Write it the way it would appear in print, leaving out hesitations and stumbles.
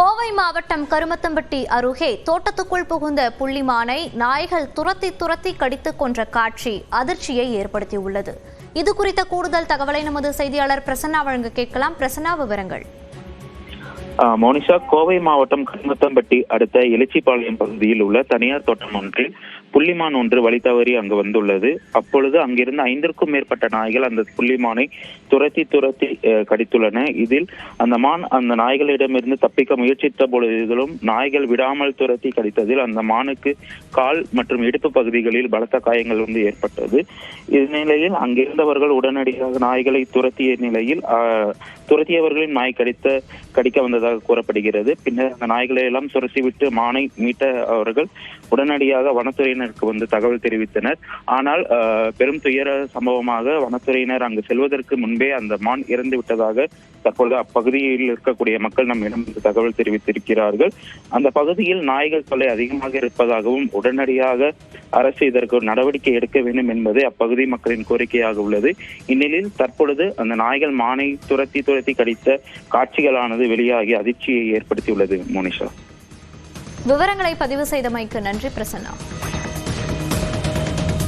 கோவை மாவட்டம் கருமத்தம்பட்டி அருகே தோட்டத்துக்குள் புகுந்த புள்ளிமானை நாய்கள் துரத்தி கடித்துக் கொன்ற காட்சி அதிர்ச்சியை ஏற்படுத்தியுள்ளது. இது குறித்த கூடுதல் தகவலை நமது செய்தியாளர் பிரசன்னா வழங்க கேட்கலாம். பிரசன்னா, விவரங்கள். மோனிஷா, கோவை மாவட்டம் கருமத்தம்பட்டி அடுத்த எலிச்சிபாளையம் பகுதியில் உள்ள தனியார் தோட்டம் ஒன்றில் புள்ளிமான் ஒன்று வழி தவறி அங்கு வந்துள்ளது. அப்பொழுது அங்கிருந்து 5க்கும் மேற்பட்ட நாய்கள் அந்த புள்ளிமானை துரத்தி கடித்துள்ளன. இதில் அந்த நாய்களிடமிருந்து தப்பிக்க முயற்சித்த பொழுதிலும் நாய்கள் விடாமல் துரத்தி கடித்ததில் அந்த மானுக்கு கால் மற்றும் இடுப்பு பகுதிகளில் பலத்த காயங்கள் ஏற்பட்டது. இந்நிலையில் அங்கிருந்தவர்கள் உடனடியாக நாய்களை துரத்தியவர்களின் நாய் கடிக்க வந்ததாக கூறப்படுகிறது. பின்னர் அந்த நாய்களை எல்லாம் சுரத்திவிட்டு மானை மீட்ட அவர்கள் உடனடியாக வனத்துறையினருக்கு தகவல் தெரிவித்தனர். ஆனால் பெரும் துயர சம்பவமாக வனத்துறையினர் அங்கு செல்வதற்கு முன்பே அந்த மான் இறந்து விட்டதாக தற்பொழுது அப்பகுதியில் இருக்கக்கூடிய மக்கள் நம்மிடம் தகவல் தெரிவித்திருக்கிறார்கள். அந்த பகுதியில் நாய்கள் தொல்லை அதிகமாக இருப்பதாகவும் உடனடியாக அரசு இதற்கு நடவடிக்கை எடுக்க வேண்டும் என்பது அப்பகுதி மக்களின் கோரிக்கையாக உள்ளது. இந்நிலையில் தற்பொழுது அந்த நாய்கள் மானை துரத்தி கடித்த காட்சிகளானது வெளியாகி அதிர்ச்சியை ஏற்படுத்தியுள்ளது. மோனிஷா, விவரங்களை பதிவு செய்தமைக்கு நன்றி பிரசன்னா.